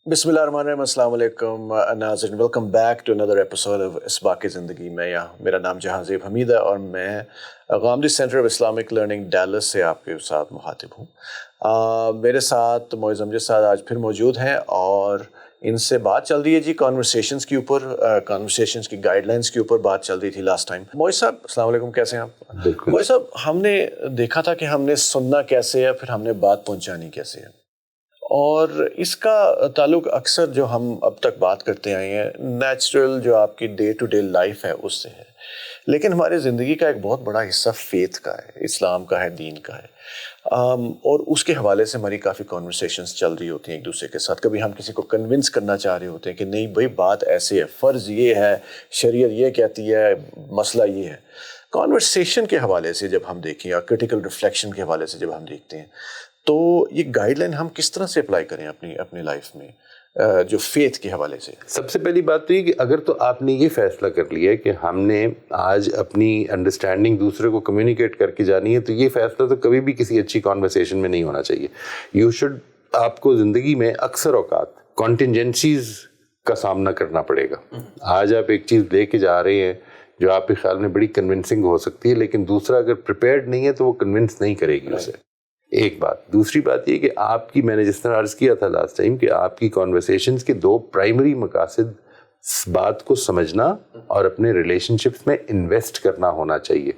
بسم اللہ الرحمن الرحیم. السلام علیکم ناظرین, welcome back to another episode of اسباق زندگی میں. میرا نام جہانزیب حمید ہے اور میں Ghamidi centre of Islamic learning deals سے آپ کے ساتھ مخاطب ہوں. میرے ساتھ معز امجد صاحب آج پھر موجود ہیں اور ان سے بات چل رہی ہے جی کانورسیشنز کے اوپر, کانورسیشنز کی گائیڈ لائنس کے اوپر بات چل رہی تھی لاسٹ ٹائم. معز صاحب السلام علیکم, کیسے ہیں آپ؟ معز صاحب, ہم نے دیکھا تھا کہ ہم نے سننا کیسے ہے, پھر ہم نے بات پہنچانی کیسے ہے, اور اس کا تعلق اکثر جو ہم اب تک بات کرتے آئے ہیں نیچرل جو آپ کی ڈے ٹو ڈے لائف ہے اس سے ہے, لیکن ہماری زندگی کا ایک بہت بڑا حصہ فیتھ کا ہے, اسلام کا ہے, دین کا ہے, اور اس کے حوالے سے ہماری کافی کانورسیشنز چل رہی ہوتی ہیں ایک دوسرے کے ساتھ. کبھی ہم کسی کو کنونس کرنا چاہ رہے ہوتے ہیں کہ نہیں بھائی بات ایسے ہے, فرض یہ ہے, شریعت یہ کہتی ہے, مسئلہ یہ ہے. کانورسیشن کے حوالے سے جب ہم دیکھیں یا کرٹیکل ریفلیکشن کے حوالے سے جب ہم دیکھتے ہیں تو یہ گائیڈ لائن ہم کس طرح سے اپلائی کریں اپنی لائف میں جو فیتھ کے حوالے سے؟ سب سے پہلی بات تو یہ کہ اگر تو آپ نے یہ فیصلہ کر لیا ہے کہ ہم نے آج اپنی انڈرسٹینڈنگ دوسرے کو کمیونیکیٹ کر کے جانی ہے, تو یہ فیصلہ تو کبھی بھی کسی اچھی کانورسیشن میں نہیں ہونا چاہیے. آپ کو زندگی میں اکثر اوقات کانٹینجنسیز کا سامنا کرنا پڑے گا. آج آپ ایک چیز لے کے جا رہے ہیں جو آپ کے خیال میں بڑی کنونسنگ ہو سکتی ہے, لیکن دوسرا اگر پریپیئرڈ نہیں ہے تو وہ کنونس نہیں کرے گی اسے. ایک بات. دوسری بات یہ کہ آپ کی, میں نے جس طرح عرض کیا تھا لاسٹ ٹائم, کہ آپ کی کانورسیشنز کے دو پرائمری مقاصد بات کو سمجھنا اور اپنے ریلیشن شپس میں انویسٹ کرنا ہونا چاہیے.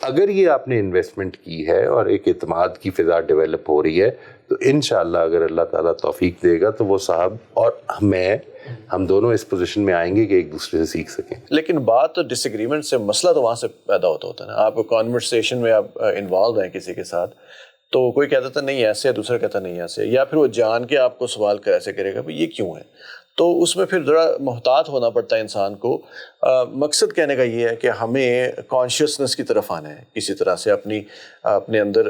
اگر یہ آپ نے انویسٹمنٹ کی ہے اور ایک اعتماد کی فضا ڈیولپ ہو رہی ہے تو انشاءاللہ اگر اللہ تعالیٰ توفیق دے گا تو وہ صاحب اور ہم دونوں اس پوزیشن میں آئیں گے کہ ایک دوسرے سے سیکھ سکیں. لیکن بات ڈس ایگریمنٹ سے, مسئلہ تو وہاں سے پیدا ہوتا ہے نا. آپ کانورسیشن میں آپ انوالو ہیں کسی کے ساتھ, تو کوئی کہتا تھا نہیں ایسے ہے, دوسرا کہتا نہیں ایسے, یا پھر وہ جان کے آپ کو سوال ایسے کرے گا بھائی یہ کیوں ہے, تو اس میں پھر ذرا محتاط ہونا پڑتا ہے انسان کو. مقصد کہنے کا یہ ہے کہ ہمیں کانشیسنس کی طرف آنا ہے, کسی طرح سے اپنے اندر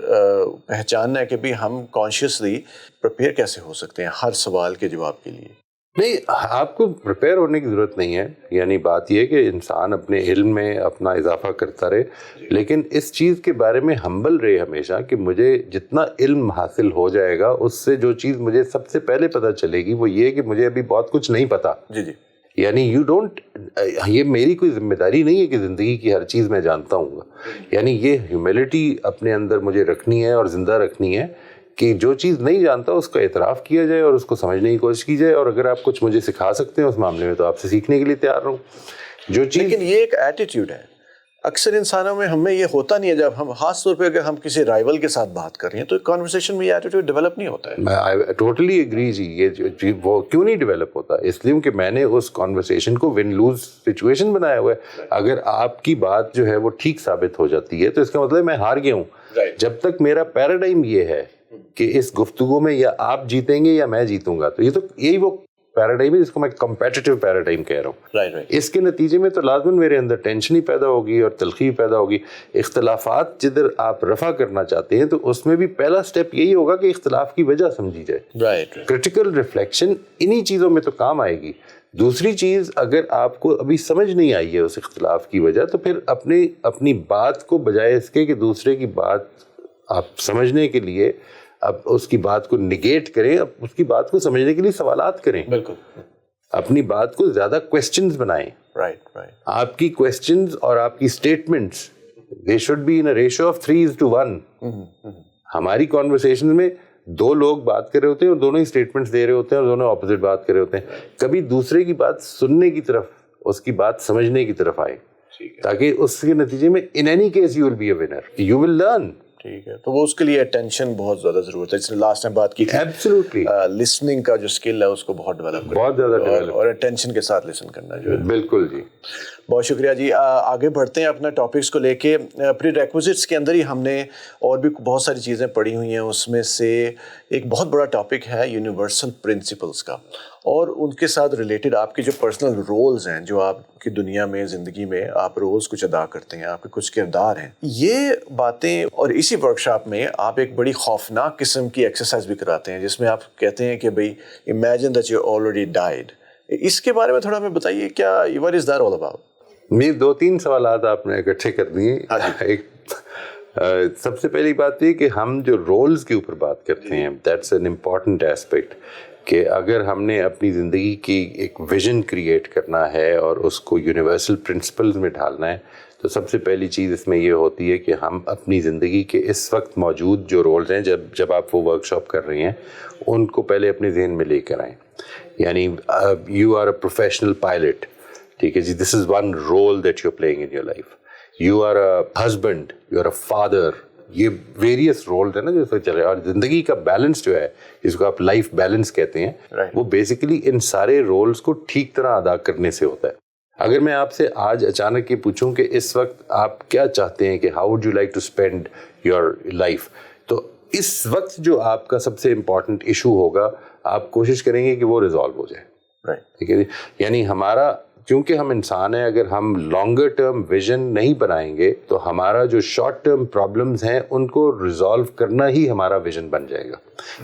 پہچاننا ہے کہ بھائی ہم کانشیسلی پریپیئر کیسے ہو سکتے ہیں ہر سوال کے جواب کے لیے. نہیں, آپ کو پریپیئر ہونے کی ضرورت نہیں ہے. یعنی بات یہ ہے کہ انسان اپنے علم میں اپنا اضافہ کرتا رہے, لیکن اس چیز کے بارے میں ہمبل رہے ہمیشہ کہ مجھے جتنا علم حاصل ہو جائے گا اس سے جو چیز مجھے سب سے پہلے پتہ چلے گی وہ یہ کہ مجھے ابھی بہت کچھ نہیں پتا. جی. یعنی یہ میری کوئی ذمہ داری نہیں ہے کہ زندگی کی ہر چیز میں جانتا ہوں گا. یعنی یہ ہیوملٹی اپنے اندر مجھے رکھنی ہے اور زندہ رکھنی ہے کہ جو چیز نہیں جانتا اس کا اعتراف کیا جائے اور اس کو سمجھنے کی کوشش کی جائے, اور اگر آپ کچھ مجھے سکھا سکتے ہیں اس معاملے میں تو آپ سے سیکھنے کے لیے تیار رہوں. لیکن یہ ایک ایٹیٹیوڈ ہے اکثر انسانوں میں, ہمیں یہ ہوتا نہیں ہے. جب ہم خاص طور پہ اگر ہم کسی رائیول کے ساتھ بات کر رہے ہیں تو کانورسیشن میں یہ ایٹیٹیوڈ ڈیولپ نہیں ہوتا ہے. میں ٹوٹلی ایگری جی. یہ وہ کیوں نہیں ڈیولپ ہوتا؟ اس لیے کہ میں نے اس کانورسیشن کو ون لوز سچویشن بنایا ہوا ہے. اگر آپ کی بات جو ہے وہ ٹھیک ثابت ہو جاتی ہے تو اس کا مطلب میں ہار گیا ہوں. جب تک میرا پیراڈائم یہ ہے کہ اس گفتگو میں یا آپ جیتیں گے یا میں جیتوں گا, تو یہی وہ پیراڈائم ہے جس کو میں کمپیٹیٹیو پیراڈائم کہہ رہا ہوں. اس کے نتیجے میں تو لازماً میرے اندر ٹینشن ہی پیدا ہوگی اور تلخی پیدا ہوگی. اختلافات جدھر آپ رفع کرنا چاہتے ہیں تو اس میں بھی پہلا سٹیپ یہی ہوگا کہ اختلاف کی وجہ سمجھی جائے. کرٹیکل ریفلیکشن انہی چیزوں میں تو کام آئے گی. دوسری چیز, اگر آپ کو ابھی سمجھ نہیں آئی ہے اس اختلاف کی وجہ, تو پھر اپنی بات کو بجائے اس کے کہ دوسرے کی بات آپ سمجھنے کے لیے اب اس کی بات کو نگیٹ کریں, اب اس کی بات کو سمجھنے کے لیے سوالات کریں. بالکل. اپنی بات کو زیادہ کویسچنز بنائیں. آپ کی کویسچنز اور آپ کی statements they should be in a ratio of 3:1. ہماری کانورسیشن میں دو لوگ بات کر رہے ہوتے ہیں اور دونوں ہی اسٹیٹمنٹس دے رہے ہوتے ہیں اور دونوں اپوزٹ بات کر رہے ہوتے ہیں. کبھی دوسرے کی بات سننے کی طرف, اس کی بات سمجھنے کی طرف آئے, تاکہ اس کے نتیجے میں in any case you will be a winner, you will learn. ٹھیک ہے, تو وہ اس کے لیے اٹینشن بہت زیادہ ضرورت ہے. جس نے لاسٹ ٹائم بات کی تھی, ایبسولوٹلی لسننگ کا جو اسکل ہے اس کو بہت ڈیولپ کرنا, بہت زیادہ ڈیولپ, اور اٹینشن کے ساتھ لسن کرنا جو ہے. بالکل جی. بہت شکریہ جی. آگے بڑھتے ہیں اپنا ٹاپکس کو لے کے. پری ریکوزٹس کے اندر ہی ہم نے اور بھی بہت ساری چیزیں پڑھی ہوئی ہیں. اس میں سے ایک بہت بڑا ٹاپک ہے یونیورسل پرنسپلس کا, اور ان کے ساتھ ریلیٹڈ آپ کے جو پرسنل رولز ہیں, جو آپ کی دنیا میں زندگی میں آپ رولز کچھ ادا کرتے ہیں, آپ کے کچھ کردار ہیں, یہ باتیں. اور اسی ورکشاپ میں آپ ایک بڑی خوفناک قسم کی ایکسرسائز بھی کراتے ہیں جس میں آپ کہتے ہیں کہ بھئی imagine that you already died. اس کے بارے میں تھوڑا ہمیں بتائیے, کیا what is that all about؟ میرے 2-3 سوالات آپ نے اکٹھے کر دیے. ایک سب سے پہلی بات یہ کہ ہم جو رولز کے اوپر بات کرتے ہیں دیٹس این امپورٹنٹ ایسپیکٹ کہ اگر ہم نے اپنی زندگی کی ایک ویژن کریٹ کرنا ہے اور اس کو یونیورسل پرنسپلز میں ڈھالنا ہے تو سب سے پہلی چیز اس میں یہ ہوتی ہے کہ ہم اپنی زندگی کے اس وقت موجود جو رولز ہیں جب آپ وہ ورک شاپ کر رہی ہیں ان کو پہلے اپنے ذہن میں لے کر آئیں. یعنی you are a professional pilot, ٹھیک ہے جی, this is one role that you are playing in your life. You are a husband, you are a father, یہ ویریس رولز ہیں نا جو چل رہے ہیں. اور زندگی کا بیلنس جو ہے جس کو آپ لائف بیلنس کہتے ہیں وہ بیسیکلی ان سارے رولز کو ٹھیک طرح ادا کرنے سے ہوتا ہے. اگر میں آپ سے آج اچانک یہ پوچھوں کہ اس وقت آپ کیا چاہتے ہیں کہ how would you like to spend your life, تو اس وقت جو آپ کا سب سے امپورٹنٹ ایشو ہوگا آپ کوشش کریں گے کہ وہ ریزالو ہو جائے. ٹھیک ہے جی. یعنی ہمارا کیونکہ ہم انسان ہیں, اگر ہم لانگر ٹرم ویژن نہیں بنائیں گے تو ہمارا جو شارٹ ٹرم پرابلمز ہیں ان کو ریزالو کرنا ہی ہمارا ویژن بن جائے گا.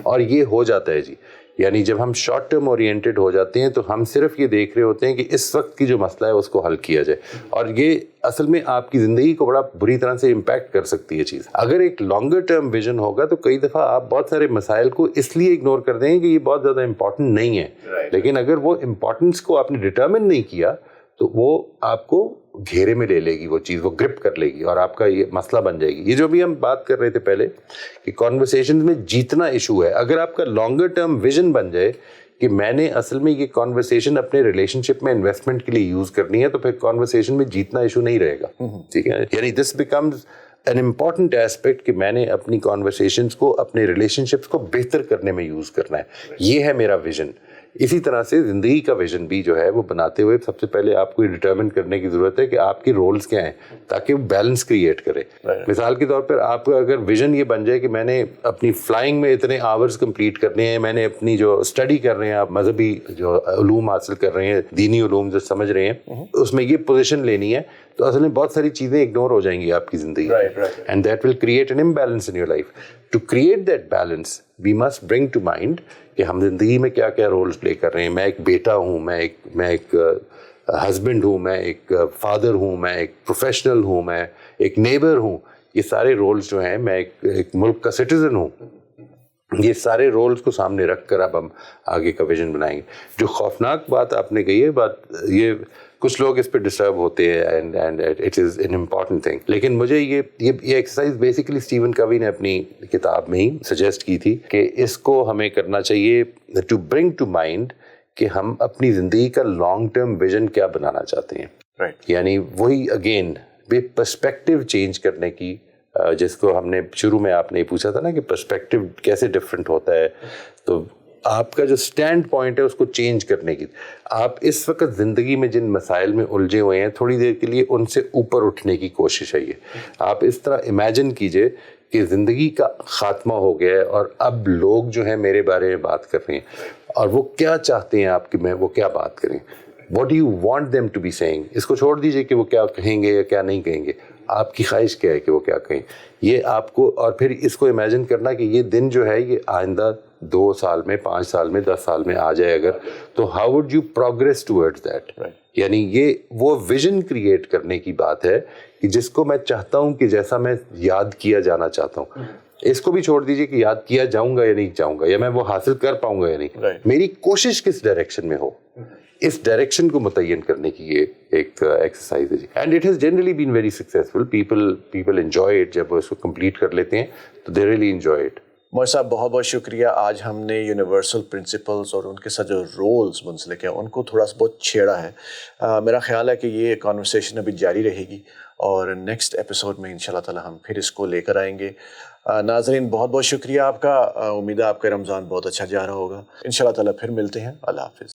اور یہ ہو جاتا ہے جی. یعنی جب ہم شارٹ ٹرم اورینٹڈ ہو جاتے ہیں تو ہم صرف یہ دیکھ رہے ہوتے ہیں کہ اس وقت کی جو مسئلہ ہے اس کو حل کیا جائے, اور یہ اصل میں آپ کی زندگی کو بڑا بری طرح سے امپیکٹ کر سکتی ہے چیز. اگر ایک لانگر ٹرم ویژن ہوگا تو کئی دفعہ آپ بہت سارے مسائل کو اس لیے اگنور کر دیں گے کہ یہ بہت زیادہ امپورٹنٹ نہیں ہے, لیکن اگر وہ امپورٹنس کو آپ نے ڈٹرمن نہیں کیا تو وہ آپ کو گھیرے میں لے لے گی, وہ چیز وہ گرپ کر لے گی اور آپ کا یہ مسئلہ بن جائے گی. یہ جو بھی ہم بات کر رہے تھے پہلے کہ کانورسیشن میں جیتنا ایشو ہے, اگر آپ کا لانگر ٹرم ویژن بن جائے کہ میں نے اصل میں یہ کانورسیشن اپنے ریلیشن شپ میں انویسٹمنٹ کے لیے یوز کرنی ہے, تو پھر کانورسیشن میں جیتنا ایشو نہیں رہے گا. ٹھیک ہے, یعنی this becomes an important aspect کہ میں نے اپنی کانورسیشنس کو اپنے ریلیشن شپس کو بہتر کرنے میں یوز کرنا ہے. یہ ہے میرا ویژن. اسی طرح سے زندگی کا ویژن بھی جو ہے وہ بناتے ہوئے سب سے پہلے آپ کو یہ ڈٹرمن کرنے کی ضرورت ہے کہ آپ کی رولز کیا ہیں تاکہ وہ بیلنس کریٹ کرے. مثال کے طور پر آپ کا اگر ویژن یہ بن جائے کہ میں نے اپنی فلائنگ میں اتنے آورز کمپلیٹ کرنے ہیں, میں نے اپنی جو اسٹڈی کر رہے ہیں, آپ مذہبی جو علوم حاصل کر رہے ہیں, دینی علوم جو سمجھ رہے ہیں, اس میں یہ پوزیشن لینی ہے, تو اصل میں بہت ساری چیزیں اگنور ہو جائیں گی آپ کی زندگی, and that will create an imbalance in your life. To create that balance we must bring to mind کہ ہم زندگی میں کیا کیا رولز پلے کر رہے ہیں. میں ایک بیٹا ہوں, میں ایک ہسبینڈ ہوں, میں ایک فادر ہوں, میں ایک پروفیشنل ہوں, میں ایک نیبر ہوں. یہ سارے رولز جو ہیں, میں ایک ملک کا سٹیزن ہوں. یہ سارے رولز کو سامنے رکھ کر اب ہم آگے کا ویژن بنائیں گے. جو خوفناک بات آپ نے کہی ہے, بات یہ کچھ لوگ اس پہ ڈسٹرب ہوتے ہیں and it is an important thing, لیکن مجھے یہ ایکسرسائز بیسیکلی اسٹیون کوی نے اپنی کتاب میں ہی سجیسٹ کی تھی کہ اس کو ہمیں کرنا چاہیے ٹو برنگ ٹو مائنڈ کہ ہم اپنی زندگی کا لانگ ٹرم ویژن کیا بنانا چاہتے ہیں. یعنی وہی اگین پرسپیکٹو چینج کرنے کی, جس کو ہم نے شروع میں آپ نے پوچھا تھا نا کہ پرسپیکٹو کیسے ڈفرینٹ ہوتا ہے, تو آپ کا جو سٹینڈ پوائنٹ ہے اس کو چینج کرنے کی. آپ اس وقت زندگی میں جن مسائل میں الجھے ہوئے ہیں تھوڑی دیر کے لیے ان سے اوپر اٹھنے کی کوشش ہے. آپ اس طرح امیجن کیجئے کہ زندگی کا خاتمہ ہو گیا ہے اور اب لوگ جو ہیں میرے بارے میں بات کر رہے ہیں, اور وہ کیا چاہتے ہیں آپ کی میں وہ کیا بات کریں. What do you want them to be seeing. اس کو چھوڑ دیجئے کہ وہ کیا کہیں گے یا کیا نہیں کہیں گے, آپ کی خواہش کیا ہے کہ وہ کیا کہیں. یہ آپ کو, اور پھر اس کو امیجن کرنا کہ یہ دن جو ہے یہ آئندہ 2 سال میں, 5 سال میں, 10 سال میں آ جائے اگر, تو how would you progress towards that. یعنی یہ وہ ویژن کریٹ کرنے کی بات ہے کہ جس کو میں چاہتا ہوں کہ جیسا میں یاد کیا جانا چاہتا ہوں. اس کو بھی چھوڑ دیجئے کہ یاد کیا جاؤں گا یا نہیں جاؤں گا, یا میں وہ حاصل کر پاؤں گا یا نہیں. میری کوشش کس ڈائریکشن میں ہو, اس ڈائریکشن کو متعین کرنے کی یہ ایک ایکسرسائز ہے جی. And it has generally been very successful. People enjoy it. جب وہ اس کو کمپلیٹ کر لیتے ہیں تو دے ریئلی انجوائے اٹ. موئر صاحب بہت بہت شکریہ. آج ہم نے یونیورسل پرنسپلس اور ان کے ساتھ جو رولز منسلک ہیں ان کو تھوڑا سا بہت چھیڑا ہے. میرا خیال ہے کہ یہ کانورسیشن ابھی جاری رہے گی اور نیکسٹ ایپیسوڈ میں انشاءاللہ تعالی ہم پھر اس کو لے کر آئیں گے. ناظرین بہت بہت شکریہ آپ کا. امید ہے آپ کا رمضان بہت اچھا جا رہا ہوگا. انشاءاللہ تعالی پھر ملتے ہیں. اللہ حافظ.